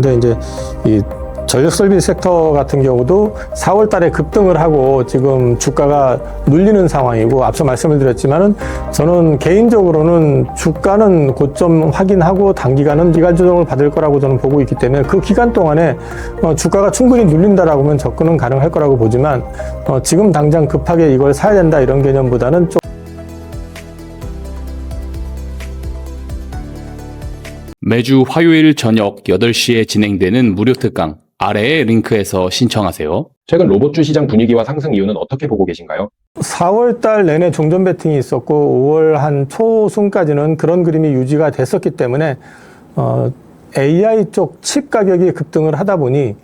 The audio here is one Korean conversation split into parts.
근데 이제 이 전력 설비 섹터 같은 경우도 4월 달에 급등을 하고 지금 주가가 눌리는 상황이고, 앞서 말씀을 드렸지만은 저는 개인적으로는 주가는 고점 확인하고 단기간은 기간 조정을 받을 거라고 저는 보고 있기 때문에 그 기간 동안에 주가가 충분히 눌린다라고 하면 접근은 가능할 거라고 보지만 지금 당장 급하게 이걸 사야 된다 이런 개념보다는 좀 매주 화요일 저녁 8시에 진행되는 무료 특강 아래의 링크에서 신청하세요. 최근 로봇주 시장 분위기와 상승 이유는 어떻게 보고 계신가요? 4월 달 내내 종전 배팅이 있었고 5월 한 초순까지는 그런 그림이 유지가 됐었기 때문에 AI 쪽 칩 가격이 급등을 하다 보니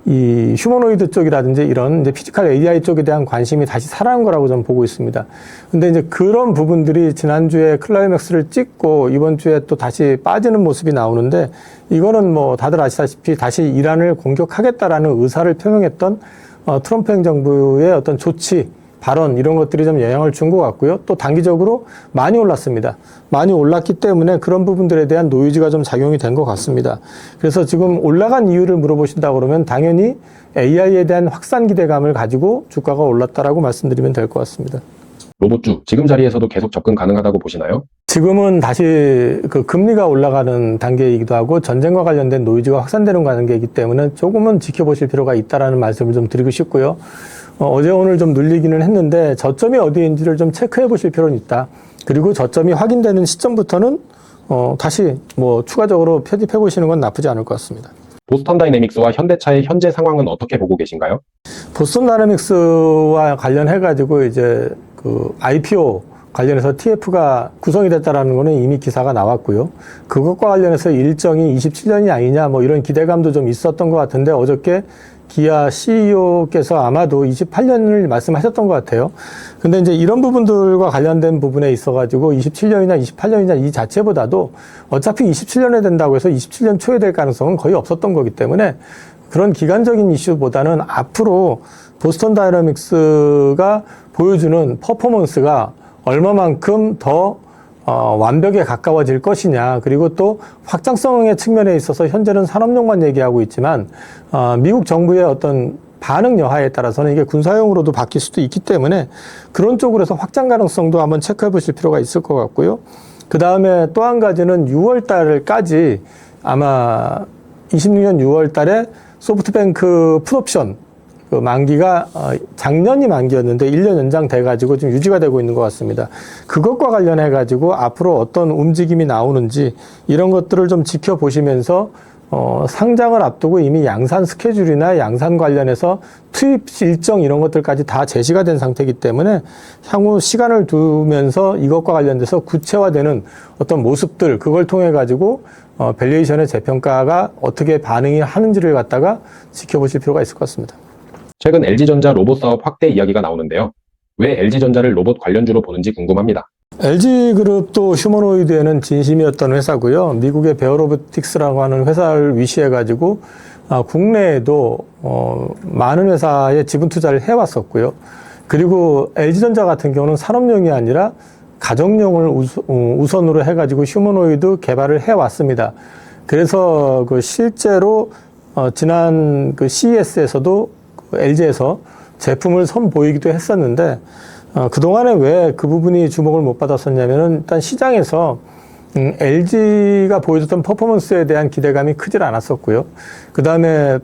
이 휴머노이드 쪽이라든지 이런 이제 피지컬 AI 쪽에 대한 관심이 다시 살아난 거라고 저는 보고 있습니다. 근데 이제 그런 부분들이 지난주에 클라이맥스를 찍고 이번 주에 또 다시 빠지는 모습이 나오는데, 이거는 뭐 다들 아시다시피 다시 이란을 공격하겠다라는 의사를 표명했던 트럼프 행정부의 어떤 조치, 발언 이런 것들이 좀 영향을 준 것 같고요. 또 단기적으로 많이 올랐습니다. 많이 올랐기 때문에 그런 부분들에 대한 노이즈가 좀 작용이 된 것 같습니다. 그래서 지금 올라간 이유를 물어보신다 그러면 당연히 AI에 대한 확산 기대감을 가지고 주가가 올랐다라고 말씀드리면 될 것 같습니다. 로봇주 지금 자리에서도 계속 접근 가능하다고 보시나요? 지금은 다시 그 금리가 올라가는 단계이기도 하고 전쟁과 관련된 노이즈가 확산되는 단계이기 때문에 조금은 지켜보실 필요가 있다라는 말씀을 좀 드리고 싶고요. 어제 오늘 좀 눌리기는 했는데 저점이 어디인지를 좀 체크해 보실 필요는 있다. 그리고 저점이 확인되는 시점부터는 다시 뭐 추가적으로 편입해 보시는 건 나쁘지 않을 것 같습니다. 보스턴 다이내믹스와 현대차의 현재 상황은 어떻게 보고 계신가요? 보스턴 다이내믹스와 관련해 가지고 이제 그 IPO 관련해서 TF가 구성이 됐다라는 거는 이미 기사가 나왔고요. 그것과 관련해서 일정이 27년이 아니냐 뭐 이런 기대감도 좀 있었던 것 같은데, 어저께 기아 CEO께서 아마도 28년을 말씀하셨던 것 같아요. 근데 이제 이런 부분들과 관련된 부분에 있어가지고 27년이나 28년이나 이 자체보다도 어차피 27년에 된다고 해서 27년 초에 될 가능성은 거의 없었던 거기 때문에 그런 기간적인 이슈보다는 앞으로 보스턴 다이내믹스가 보여주는 퍼포먼스가 얼마만큼 더 완벽에 가까워질 것이냐, 그리고 또 확장성의 측면에 있어서 현재는 산업용만 얘기하고 있지만 미국 정부의 어떤 반응 여하에 따라서는 이게 군사용으로도 바뀔 수도 있기 때문에 그런 쪽으로 해서 확장 가능성도 한번 체크해 보실 필요가 있을 것 같고요. 그 다음에 또 한 가지는 6월 달까지 아마 26년 6월 달에 소프트뱅크 풋옵션 그 만기가 작년이 만기였는데 1년 연장돼 가지고 지금 유지가 되고 있는 것 같습니다. 그것과 관련해 가지고 앞으로 어떤 움직임이 나오는지 이런 것들을 좀 지켜보시면서 상장을 앞두고 이미 양산 스케줄이나 양산 관련해서 투입 일정 이런 것들까지 다 제시가 된 상태이기 때문에 향후 시간을 두면서 이것과 관련돼서 구체화되는 어떤 모습들, 그걸 통해 가지고 밸류에이션의 재평가가 어떻게 반응이 하는지를 갖다가 지켜보실 필요가 있을 것 같습니다. 최근 LG전자 로봇 사업 확대 이야기가 나오는데요. 왜 LG전자를 로봇 관련주로 보는지 궁금합니다. LG그룹도 휴머노이드에는 진심이었던 회사고요. 미국의 베어로보틱스라고 하는 회사를 위시해가지고 국내에도 많은 회사에 지분 투자를 해왔었고요. 그리고 LG전자 같은 경우는 산업용이 아니라 가정용을 우선으로 해가지고 휴머노이드 개발을 해왔습니다. 그래서 그 실제로 지난 그 CES에서도 LG에서 제품을 선보이기도 했었는데, 그동안에 왜 그 부분이 주목을 못 받았었냐면은 일단 시장에서 LG가 보여줬던 퍼포먼스에 대한 기대감이 크질 않았었고요. 그 다음에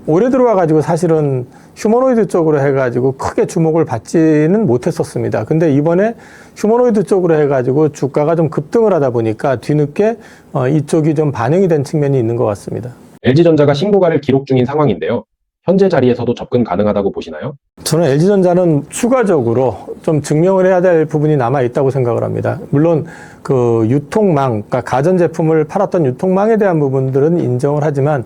올해 들어와 가지고 사실은 휴머노이드 쪽으로 해가지고 크게 주목을 받지는 못했었습니다. 근데 이번에 휴머노이드 쪽으로 해가지고 주가가 좀 급등을 하다 보니까 뒤늦게 이쪽이 좀 반영이 된 측면이 있는 것 같습니다. LG전자가 신고가를 기록 중인 상황인데요. 현재 자리에서도 접근 가능하다고 보시나요? 저는 LG전자는 추가적으로 좀 증명을 해야 될 부분이 남아 있다고 생각을 합니다. 물론 그 유통망, 그러니까 가전제품을 팔았던 유통망에 대한 부분들은 인정을 하지만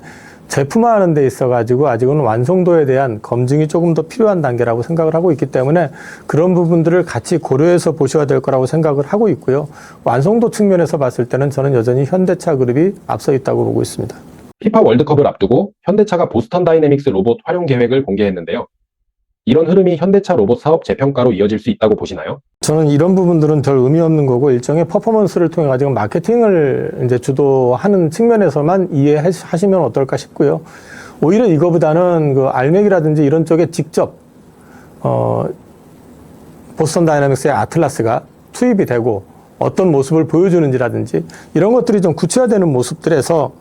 제품화하는 데 있어가지고 아직은 완성도에 대한 검증이 조금 더 필요한 단계라고 생각을 하고 있기 때문에 그런 부분들을 같이 고려해서 보셔야 될 거라고 생각을 하고 있고요. 완성도 측면에서 봤을 때는 저는 여전히 현대차 그룹이 앞서 있다고 보고 있습니다. 피파 월드컵을 앞두고 현대차가 보스턴 다이내믹스 로봇 활용 계획을 공개했는데요. 이런 흐름이 현대차 로봇 사업 재평가로 이어질 수 있다고 보시나요? 저는 이런 부분들은 별 의미 없는 거고 일종의 퍼포먼스를 통해 가지고 마케팅을 이제 주도하는 측면에서만 이해하시면 어떨까 싶고요. 오히려 이거보다는 그 알맥이라든지 이런 쪽에 직접 보스턴 다이나믹스의 아틀라스가 투입이 되고 어떤 모습을 보여주는지라든지 이런 것들이 좀 구체화되는 모습들에서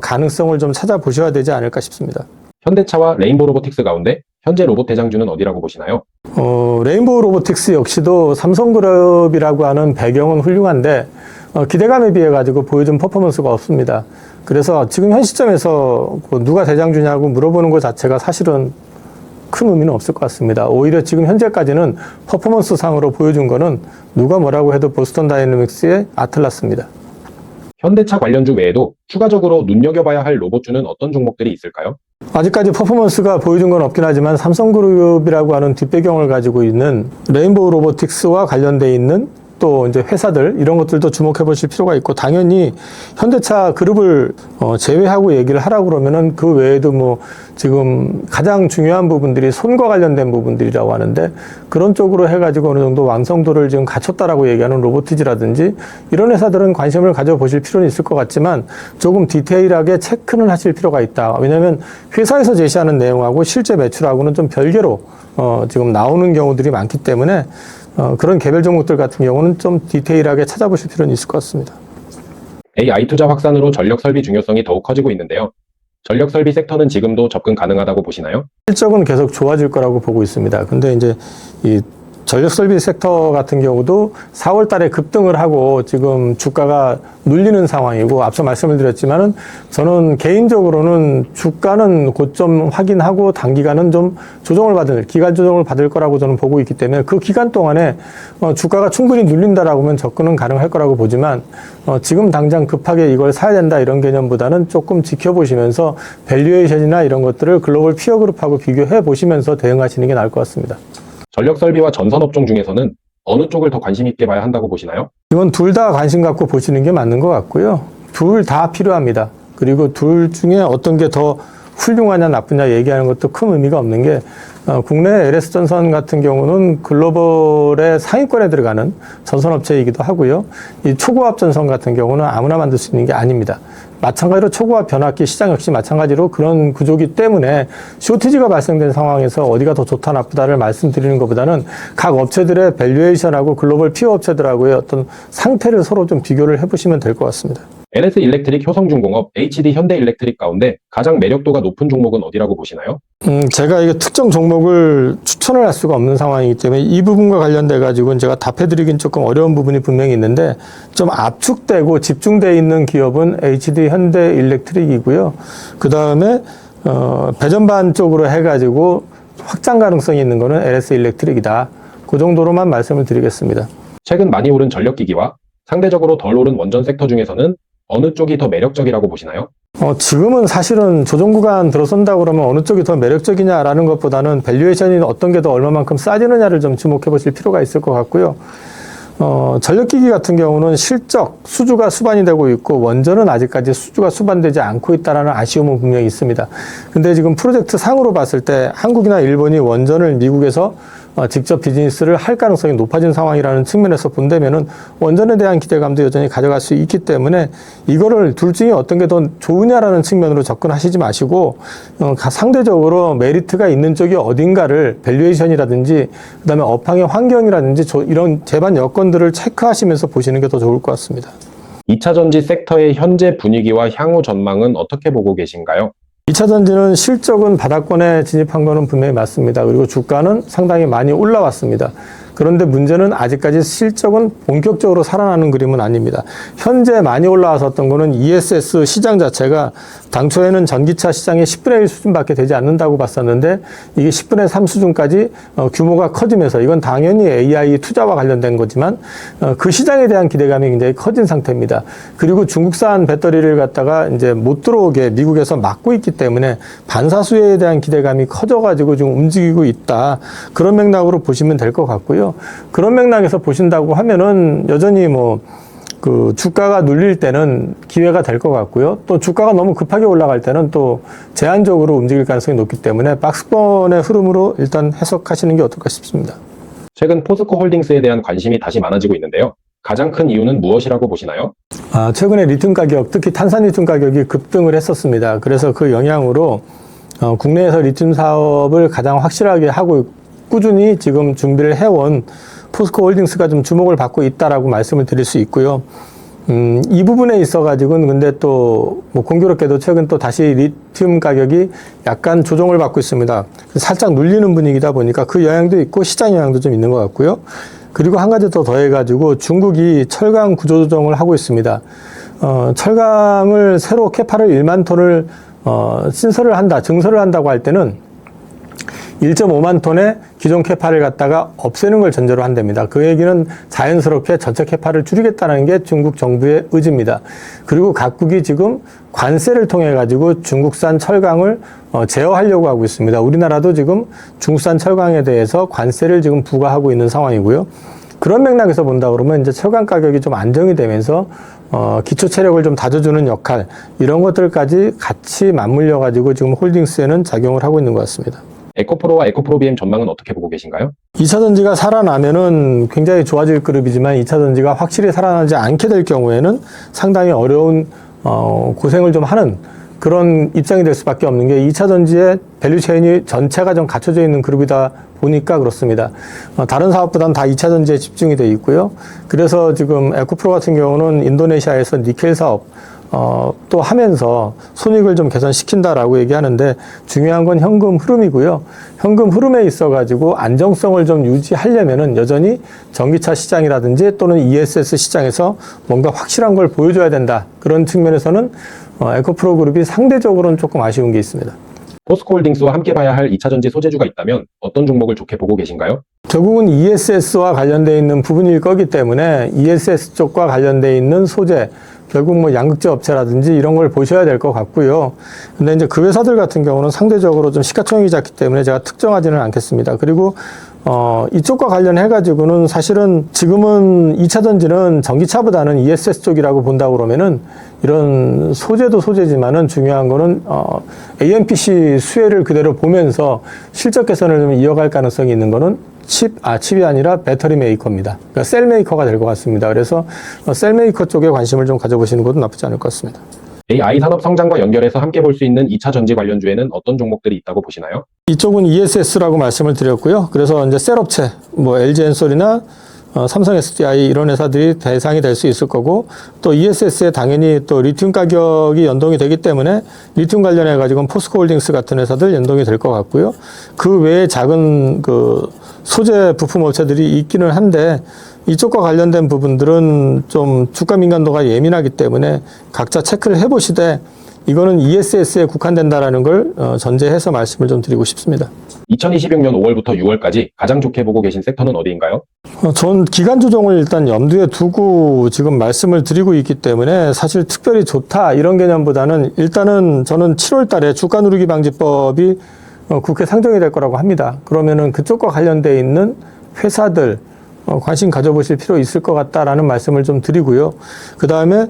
가능성을 좀 찾아보셔야 되지 않을까 싶습니다. 현대차와 레인보우 로보틱스 가운데 현재 로봇 대장주는 어디라고 보시나요? 레인보우 로보틱스 역시도 삼성그룹이라고 하는 배경은 훌륭한데 기대감에 비해 가지고 보여준 퍼포먼스가 없습니다. 그래서 지금 현 시점에서 누가 대장주냐고 물어보는 것 자체가 사실은 큰 의미는 없을 것 같습니다. 오히려 지금 현재까지는 퍼포먼스 상으로 보여준 거는 누가 뭐라고 해도 보스턴 다이내믹스의 아틀라스입니다. 현대차 관련주 외에도 추가적으로 눈여겨봐야 할 로봇주는 어떤 종목들이 있을까요? 아직까지 퍼포먼스가 보여준 건 없긴 하지만 삼성그룹이라고 하는 뒷배경을 가지고 있는 레인보우 로보틱스와 관련돼 있는 또 이제 회사들 이런 것들도 주목해 보실 필요가 있고 당연히 현대차 그룹을 제외하고 얘기를 하라고 그러면은 그 외에도 뭐 지금 가장 중요한 부분들이 손과 관련된 부분들이라고 하는데 그런 쪽으로 해가지고 어느 정도 완성도를 지금 갖췄다라고 얘기하는 로보티지라든지 이런 회사들은 관심을 가져보실 필요는 있을 것 같지만 조금 디테일하게 체크는 하실 필요가 있다. 왜냐하면 회사에서 제시하는 내용하고 실제 매출하고는 좀 별개로 지금 나오는 경우들이 많기 때문에 그런 개별 종목들 같은 경우는 좀 디테일하게 찾아보실 필요는 있을 것 같습니다. AI 투자 확산으로 전력 설비 중요성이 더욱 커지고 있는데요. 전력 설비 섹터는 지금도 접근 가능하다고 보시나요? 실적은 계속 좋아질 거라고 보고 있습니다. 근데 이제 이 전력 설비 섹터 같은 경우도 4월 달에 급등을 하고 지금 주가가 눌리는 상황이고 앞서 말씀을 드렸지만은 저는 개인적으로는 주가는 고점 확인하고 단기간은 좀 기간 조정을 받을 거라고 저는 보고 있기 때문에 그 기간 동안에 주가가 충분히 눌린다라고 하면 접근은 가능할 거라고 보지만 지금 당장 급하게 이걸 사야 된다 이런 개념보다는 조금 지켜보시면서 밸류에이션이나 이런 것들을 글로벌 피어 그룹하고 비교해 보시면서 대응하시는 게 나을 것 같습니다. 전력 설비와 전선 업종 중에서는 어느 쪽을 더 관심 있게 봐야 한다고 보시나요? 이건 둘 다 관심 갖고 보시는 게 맞는 것 같고요. 둘 다 필요합니다. 그리고 둘 중에 어떤 게 더 훌륭하냐 나쁘냐 얘기하는 것도 큰 의미가 없는 게 국내 LS전선 같은 경우는 글로벌의 상위권에 들어가는 전선업체이기도 하고요. 이 초고압 전선 같은 경우는 아무나 만들 수 있는 게 아닙니다. 마찬가지로 초고압 변압기 시장 역시 마찬가지로 그런 구조기 때문에 쇼티지가 발생된 상황에서 어디가 더 좋다 나쁘다를 말씀드리는 것보다는 각 업체들의 밸류에이션하고 글로벌 피어 업체들하고의 어떤 상태를 서로 좀 비교를 해보시면 될 것 같습니다. LS 일렉트릭 효성중공업, HD 현대일렉트릭 가운데 가장 매력도가 높은 종목은 어디라고 보시나요? 제가 이게 특정 종목을 추천을 할 수가 없는 상황이기 때문에 이 부분과 관련돼 가지고 제가 답해드리긴 조금 어려운 부분이 분명히 있는데 좀 압축되고 집중되어 있는 기업은 HD 현대일렉트릭이고요. 그 다음에 배전반 쪽으로 해가지고 확장 가능성이 있는 거는 LS 일렉트릭이다. 그 정도로만 말씀을 드리겠습니다. 최근 많이 오른 전력기기와 상대적으로 덜 오른 원전 섹터 중에서는 어느 쪽이 더 매력적이라고 보시나요? 지금은 사실은 조정 구간 들어선다고 그러면 어느 쪽이 더 매력적이냐라는 것보다는 밸류에이션이 어떤 게 더 얼마만큼 싸지느냐를 좀 주목해 보실 필요가 있을 것 같고요. 전력기기 같은 경우는 실적, 수주가 수반이 되고 있고 원전은 아직까지 수주가 수반되지 않고 있다는 아쉬움은 분명히 있습니다. 근데 지금 프로젝트 상으로 봤을 때 한국이나 일본이 원전을 미국에서 직접 비즈니스를 할 가능성이 높아진 상황이라는 측면에서 본다면은 원전에 대한 기대감도 여전히 가져갈 수 있기 때문에 이거를 둘 중에 어떤 게 더 좋으냐라는 측면으로 접근하시지 마시고 상대적으로 메리트가 있는 쪽이 어딘가를 밸류에이션이라든지 그다음에 업황의 환경이라든지 이런 제반 여건들을 체크하시면서 보시는 게 더 좋을 것 같습니다. 2차 전지 섹터의 현재 분위기와 향후 전망은 어떻게 보고 계신가요? 2차 전지는 실적은 바닥권에 진입한 거는 분명히 맞습니다. 그리고 주가는 상당히 많이 올라왔습니다. 그런데 문제는 아직까지 실적은 본격적으로 살아나는 그림은 아닙니다. 현재 많이 올라왔었던 거는 ESS 시장 자체가 당초에는 전기차 시장의 10분의 1 수준밖에 되지 않는다고 봤었는데 이게 10분의 3 수준까지 규모가 커지면서 이건 당연히 AI 투자와 관련된 거지만 그 시장에 대한 기대감이 굉장히 커진 상태입니다. 그리고 중국산 배터리를 갖다가 이제 못 들어오게 미국에서 막고 있기 때문에 반사수혜에 대한 기대감이 커져가지고 지금 움직이고 있다. 그런 맥락으로 보시면 될 것 같고요. 그런 맥락에서 보신다고 하면은 여전히 그 주가가 눌릴 때는 기회가 될 것 같고요. 또 주가가 너무 급하게 올라갈 때는 또 제한적으로 움직일 가능성이 높기 때문에 박스권의 흐름으로 일단 해석하시는 게 어떨까 싶습니다. 최근 포스코 홀딩스에 대한 관심이 다시 많아지고 있는데요. 가장 큰 이유는 무엇이라고 보시나요? 최근에 리튬 가격, 특히 탄산 리튬 가격이 급등을 했었습니다. 그래서 그 영향으로 국내에서 리튬 사업을 가장 확실하게 하고 꾸준히 지금 준비를 해온 포스코 홀딩스가 좀 주목을 받고 있다라고 말씀을 드릴 수 있고요. 이 부분에 있어가지고는 근데 또 뭐 공교롭게도 최근 또 다시 리튬 가격이 약간 조정을 받고 있습니다. 살짝 눌리는 분위기다 보니까 그 영향도 있고 시장 영향도 좀 있는 것 같고요. 그리고 한 가지 더 더해가지고 중국이 철강 구조조정을 하고 있습니다. 철강을 새로 캐파를 1만 톤을 증설을 한다고 할 때는 1.5만 톤의 기존 캐파를 갖다가 없애는 걸 전제로 한답니다. 그 얘기는 자연스럽게 전체 캐파를 줄이겠다는 게 중국 정부의 의지입니다. 그리고 각국이 지금 관세를 통해 가지고 중국산 철강을 제어하려고 하고 있습니다. 우리나라도 지금 중국산 철강에 대해서 관세를 지금 부과하고 있는 상황이고요. 그런 맥락에서 본다 그러면 이제 철강 가격이 좀 안정이 되면서 기초 체력을 좀 다져주는 역할, 이런 것들까지 같이 맞물려 가지고 지금 홀딩스에는 작용을 하고 있는 것 같습니다. 에코프로와 에코프로비엠 전망은 어떻게 보고 계신가요? 2차 전지가 살아나면은 굉장히 좋아질 그룹이지만 2차 전지가 확실히 살아나지 않게 될 경우에는 상당히 어려운 고생을 좀 하는 그런 입장이 될 수밖에 없는 게 2차 전지의 밸류체인이 전체가 좀 갖춰져 있는 그룹이다 보니까 그렇습니다. 다른 사업보다는 다 2차 전지에 집중이 되어 있고요. 그래서 지금 에코프로 같은 경우는 인도네시아에서 니켈 사업 또 하면서 손익을 좀 개선시킨다라고 얘기하는데, 중요한 건 현금 흐름이고요. 현금 흐름에 있어가지고 안정성을 좀 유지하려면은 여전히 전기차 시장이라든지 또는 ESS 시장에서 뭔가 확실한 걸 보여줘야 된다. 그런 측면에서는 에코프로 그룹이 상대적으로는 조금 아쉬운 게 있습니다. 포스코 홀딩스와 함께 봐야 할 2차 전지 소재주가 있다면 어떤 종목을 좋게 보고 계신가요? 결국은 ESS와 관련되어 있는 부분일 거기 때문에 ESS 쪽과 관련되어 있는 소재, 결국 뭐 양극재 업체라든지 이런 걸 보셔야 될 것 같고요. 근데 이제 그 회사들 같은 경우는 상대적으로 좀 시가총액이 작기 때문에 제가 특정하지는 않겠습니다. 그리고 이쪽과 관련해가지고는 사실은 지금은 2차 전지는 전기차보다는 ESS 쪽이라고 본다고 그러면은 이런 소재도 소재지만은 중요한 거는 AMPC 수혜를 그대로 보면서 실적 개선을 좀 이어갈 가능성이 있는 거는 칩이 아니라 배터리 메이커입니다. 그러니까 셀 메이커가 될 것 같습니다. 그래서 셀 메이커 쪽에 관심을 좀 가져보시는 것도 나쁘지 않을 것 같습니다. AI 산업 성장과 연결해서 함께 볼 수 있는 2차 전지 관련주에는 어떤 종목들이 있다고 보시나요? 이쪽은 ESS라고 말씀을 드렸고요. 그래서 이제 셀 업체, 뭐 LG 엔솔이나 삼성 SDI 이런 회사들이 대상이 될 수 있을 거고, 또 ESS에 당연히 또 리튬 가격이 연동이 되기 때문에 리튬 관련해 가지고는 포스코 홀딩스 같은 회사들 연동이 될 것 같고요. 그 외에 작은 그 소재 부품 업체들이 있기는 한데 이쪽과 관련된 부분들은 좀 주가 민감도가 예민하기 때문에 각자 체크를 해보시되 이거는 ESS에 국한된다라는 걸 전제해서 말씀을 좀 드리고 싶습니다. 2026년 5월부터 6월까지 가장 좋게 보고 계신 섹터는 어디인가요? 전 기간 조정을 일단 염두에 두고 지금 말씀을 드리고 있기 때문에 사실 특별히 좋다 이런 개념보다는 일단은 저는 7월 달에 주가 누르기 방지법이 국회 상정이 될 거라고 합니다. 그러면은 그쪽과 관련되어 있는 회사들 관심 가져보실 필요 있을 것 같다라는 말씀을 좀 드리고요. 그 다음에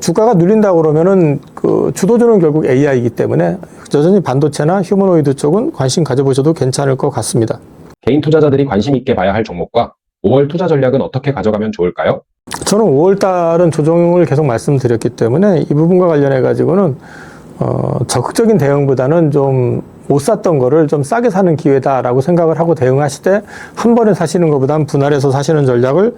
주가가 눌린다고 그러면은 그 주도주는 결국 AI이기 때문에 여전히 반도체나 휴머노이드 쪽은 관심 가져보셔도 괜찮을 것 같습니다. 개인 투자자들이 관심 있게 봐야 할 종목과 5월 투자 전략은 어떻게 가져가면 좋을까요? 저는 5월 달은 조정을 계속 말씀드렸기 때문에 이 부분과 관련해 가지고는 적극적인 대응보다는 좀 못 샀던 거를 좀 싸게 사는 기회다라고 생각을 하고 대응하시되 한 번에 사시는 것보다는 분할해서 사시는 전략을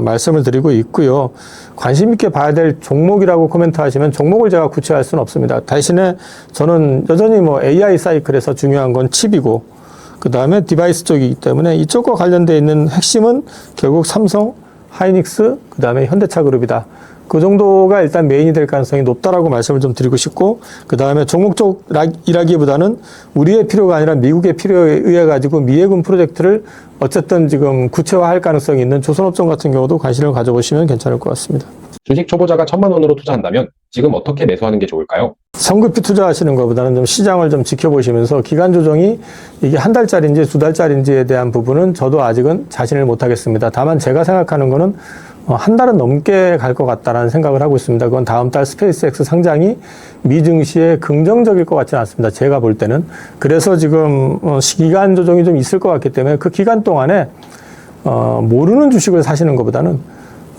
말씀을 드리고 있고요. 관심 있게 봐야 될 종목이라고 코멘트 하시면 종목을 제가 구체할 수는 없습니다. 대신에 저는 여전히 뭐 AI 사이클에서 중요한 건 칩이고 그 다음에 디바이스 쪽이기 때문에 이쪽과 관련되어 있는 핵심은 결국 삼성, 하이닉스, 그 다음에 현대차 그룹이다. 그 정도가 일단 메인이 될 가능성이 높다라고 말씀을 좀 드리고 싶고, 그 다음에 종목 쪽이라기보다는 우리의 필요가 아니라 미국의 필요에 의해 가지고 미해군 프로젝트를 어쨌든 지금 구체화할 가능성이 있는 조선업종 같은 경우도 관심을 가져보시면 괜찮을 것 같습니다. 주식 초보자가 1,000만 원으로 투자한다면 지금 어떻게 매수하는 게 좋을까요? 성급히 투자하시는 것보다는 좀 시장을 좀 지켜보시면서 기간 조정이 이게 한 달짜리인지 두 달짜리인지에 대한 부분은 저도 아직은 자신을 못하겠습니다. 다만 제가 생각하는 거는 한 달은 넘게 갈 것 같다라는 생각을 하고 있습니다. 그건 다음 달 스페이스X 상장이 미 증시에 긍정적일 것 같지는 않습니다. 제가 볼 때는. 그래서 지금 기간 조정이 좀 있을 것 같기 때문에 그 기간 동안에 모르는 주식을 사시는 것보다는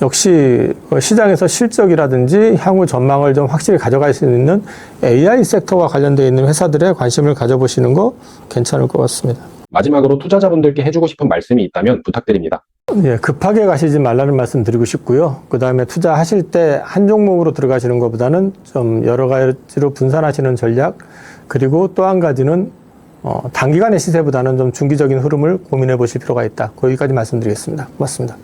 역시 시장에서 실적이라든지 향후 전망을 좀 확실히 가져갈 수 있는 AI 섹터와 관련되어 있는 회사들에 관심을 가져보시는 거 괜찮을 것 같습니다. 마지막으로 투자자분들께 해주고 싶은 말씀이 있다면 부탁드립니다. 예, 급하게 가시지 말라는 말씀 드리고 싶고요. 그 다음에 투자하실 때 한 종목으로 들어가시는 것보다는 좀 여러 가지로 분산하시는 전략, 그리고 또 한 가지는 단기간의 시세보다는 좀 중기적인 흐름을 고민해 보실 필요가 있다. 거기까지 말씀드리겠습니다. 고맙습니다.